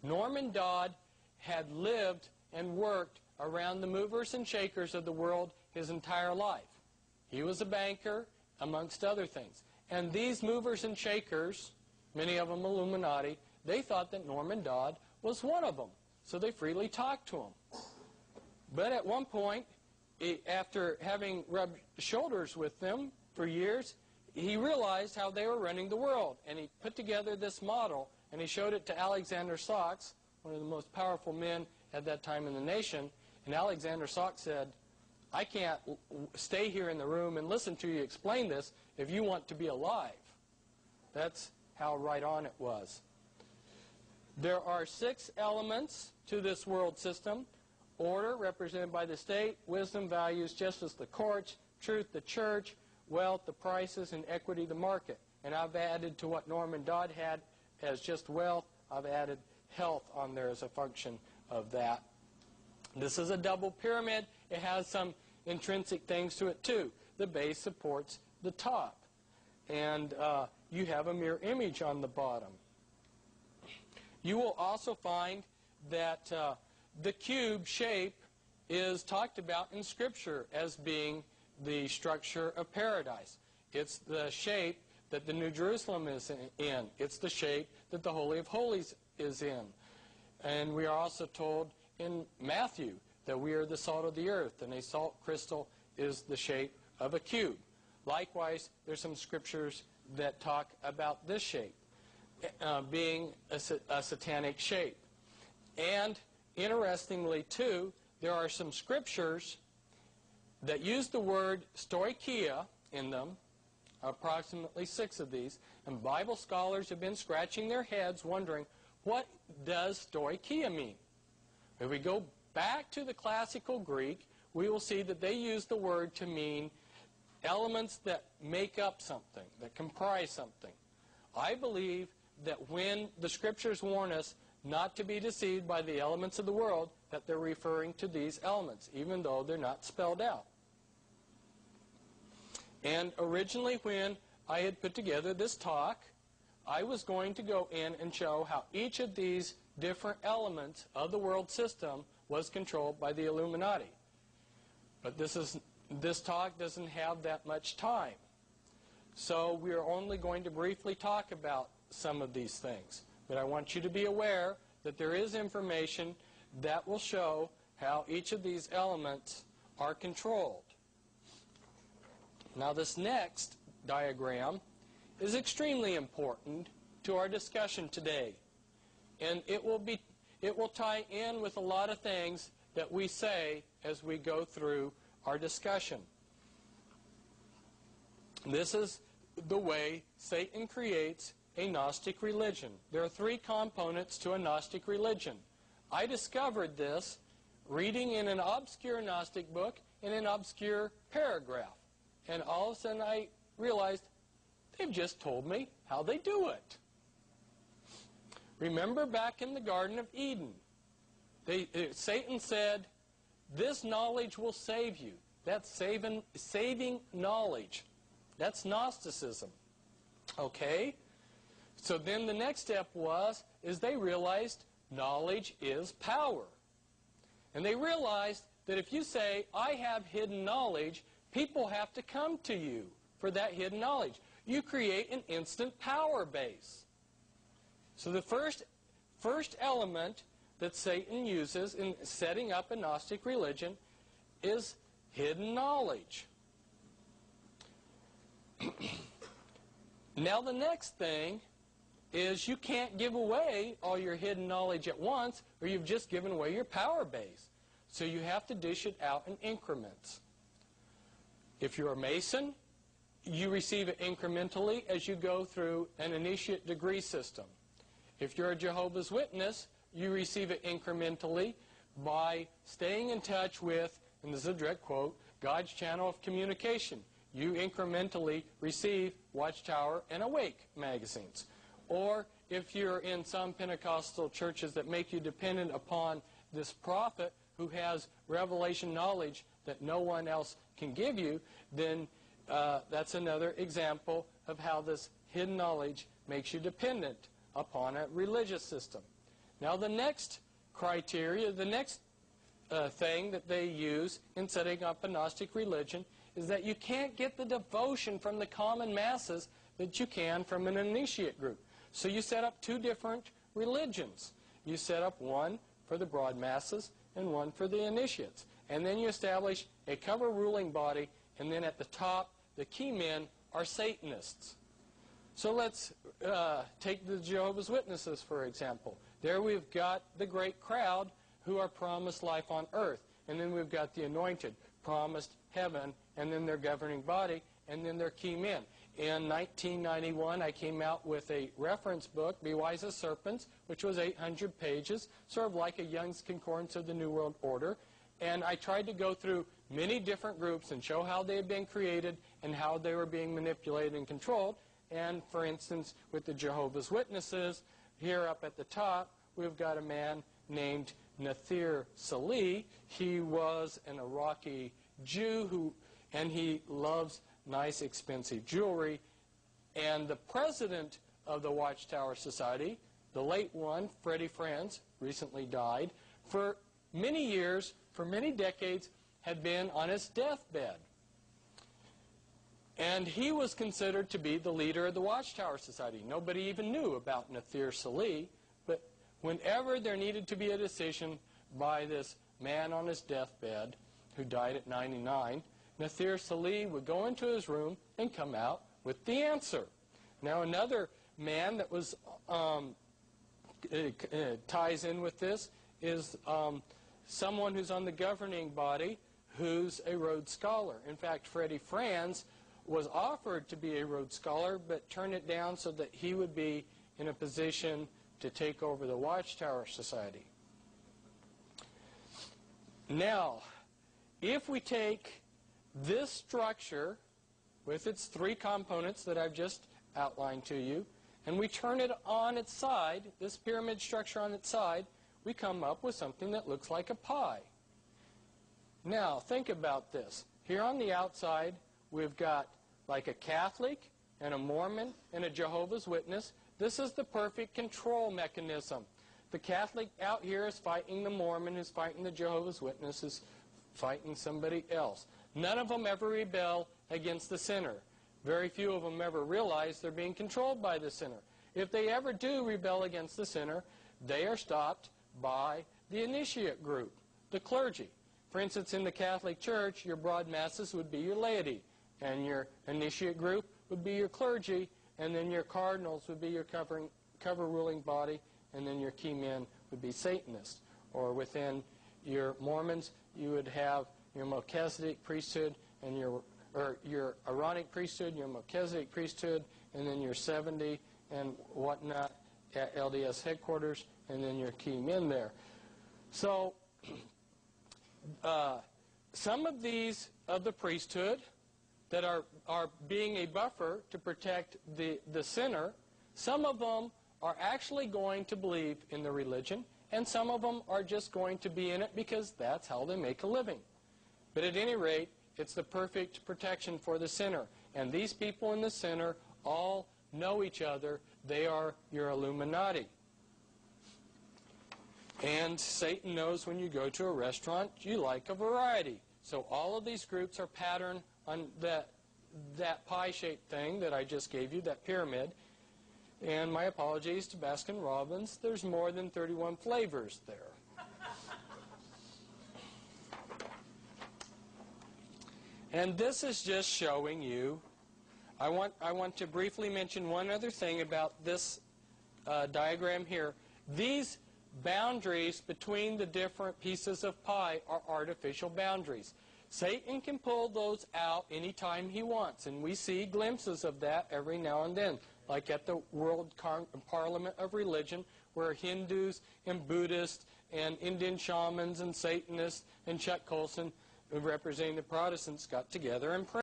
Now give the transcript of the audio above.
Norman Dodd had lived and worked around the movers and shakers of the world his entire life. He was a banker, amongst other things. And these movers and shakers, many of them Illuminati, they thought that Norman Dodd was one of them. So they freely talked to him. But at one point, after having rubbed shoulders with them for years, he realized how they were running the world. And he put together this model, and he showed it to Alexander Sachs, one of the most powerful men at that time in the nation. And Alexander Sachs said, I can't stay here in the room and listen to you explain this if you want to be alive. That's how right on it was. There are 6 elements to this world system. Order, represented by the state, wisdom, values, justice, the courts, truth, the church, wealth, the prices, and equity, the market. And I've added to what Norman Dodd had as just wealth, I've added health on there as a function of that. This is a double pyramid. It has some intrinsic things to it too. The base supports the top. And you have a mirror image on the bottom. You will also find that the cube shape is talked about in Scripture as being the structure of paradise. It's the shape that the New Jerusalem is in. It's the shape that the Holy of Holies is in. And we are also told in Matthew that we are the salt of the earth, and a salt crystal is the shape of a cube. Likewise, there's some scriptures that talk about this shape being a satanic shape. And interestingly, too, there are some scriptures that use the word stoicheia in them, approximately 6 of these, and Bible scholars have been scratching their heads wondering, what does stoicheia mean? If we go back to the classical Greek, we will see that they use the word to mean elements that make up something, that comprise something. I believe that when the Scriptures warn us not to be deceived by the elements of the world, that they're referring to these elements, even though they're not spelled out. And originally when I had put together this talk, I was going to go in and show how each of these different elements of the world system was controlled by the Illuminati. But this talk doesn't have that much time. So we are only going to briefly talk about some of these things. But I want you to be aware that there is information that will show how each of these elements are controlled. Now this next diagram is extremely important to our discussion today. And it will tie in with a lot of things that we say as we go through our discussion. This is the way Satan creates a Gnostic religion. There are 3 components to a Gnostic religion. I discovered this reading in an obscure Gnostic book in an obscure paragraph. And all of a sudden I realized they've just told me how they do it. Remember back in the Garden of Eden, Satan said, this knowledge will save you. That's saving knowledge. That's Gnosticism. Okay? So then the next step is they realized knowledge is power. And they realized that if you say, I have hidden knowledge, people have to come to you for that hidden knowledge. You create an instant power base. So the first element that Satan uses in setting up a Gnostic religion is hidden knowledge. Now the next thing is you can't give away all your hidden knowledge at once, or you've just given away your power base. So you have to dish it out in increments. If you're a Mason, you receive it incrementally as you go through an initiate degree system. If you're a Jehovah's Witness, you receive it incrementally by staying in touch with, and this is a direct quote, God's channel of communication. You incrementally receive Watchtower and Awake magazines. Or if you're in some Pentecostal churches that make you dependent upon this prophet who has revelation knowledge that no one else can give you, then that's another example of how this hidden knowledge makes you dependent upon a religious system. Now the next criteria, the next thing that they use in setting up a Gnostic religion is that you can't get the devotion from the common masses that you can from an initiate group. So you set up two different religions. You set up one for the broad masses and one for the initiates. And then you establish a cover ruling body, and then at the top, the key men are Satanists. So let's take the Jehovah's Witnesses, for example. There we've got the great crowd who are promised life on earth. And then we've got the anointed, promised heaven, and then their governing body, and then their key men. In 1991, I came out with a reference book, Be Wise as Serpents, which was 800 pages, sort of like a Young's Concordance of the New World Order. And I tried to go through many different groups and show how they had been created and how they were being manipulated and controlled. And, for instance, with the Jehovah's Witnesses, here up at the top, we've got a man named Nathir Salih. He was an Iraqi Jew and he loves nice, expensive jewelry. And the president of the Watchtower Society, the late one, Freddie Franz, recently died, for many years, for many decades, had been on his deathbed. And he was considered to be the leader of the Watchtower Society. Nobody even knew about Nathir Salih, but whenever there needed to be a decision by this man on his deathbed, who died at 99, Nathir Salih would go into his room and come out with the answer. Now another man that was ties in with this is someone who's on the governing body who's a Rhodes Scholar. In fact, Freddie Franz was offered to be a Rhodes Scholar, but turned it down so that he would be in a position to take over the Watchtower Society. Now, if we take this structure with its three components that I've just outlined to you, and we turn it on its side, this pyramid structure on its side, we come up with something that looks like a pie. Now, think about this. Here on the outside, we've got like a Catholic and a Mormon and a Jehovah's Witness. This is the perfect control mechanism. The Catholic out here is fighting the Mormon, who's fighting the Jehovah's Witness, who's fighting somebody else. None of them ever rebel against the sinner. Very few of them ever realize they're being controlled by the sinner. If they ever do rebel against the sinner, they are stopped by the initiate group, the clergy. For instance, in the Catholic Church, your broad masses would be your laity, and your initiate group would be your clergy, and then your cardinals would be your cover ruling body, and then your key men would be Satanists. Or within your Mormons, you would have your Melchizedek priesthood and your Aaronic priesthood, your Melchizedek priesthood, and then your 70 and whatnot at LDS headquarters, and then your key men there. So some of these of the priesthood that are being a buffer to protect the sinner, some of them are actually going to believe in the religion, and some of them are just going to be in it because that's how they make a living. But at any rate, it's the perfect protection for the sinner. And these people in the sinner all know each other. They are your Illuminati. And Satan knows when you go to a restaurant, you like a variety. So all of these groups are patterned on that pie-shaped thing that I just gave you, that pyramid. And my apologies to Baskin-Robbins. There's more than 31 flavors there. And this is just showing you, I want to briefly mention one other thing about this diagram here. These boundaries between the different pieces of pie are artificial boundaries. Satan can pull those out anytime he wants, and we see glimpses of that every now and then, like at the World Parliament of Religion, where Hindus and Buddhists and Indian shamans and Satanists and Chuck Colson, representing the Protestants, got together and prayed.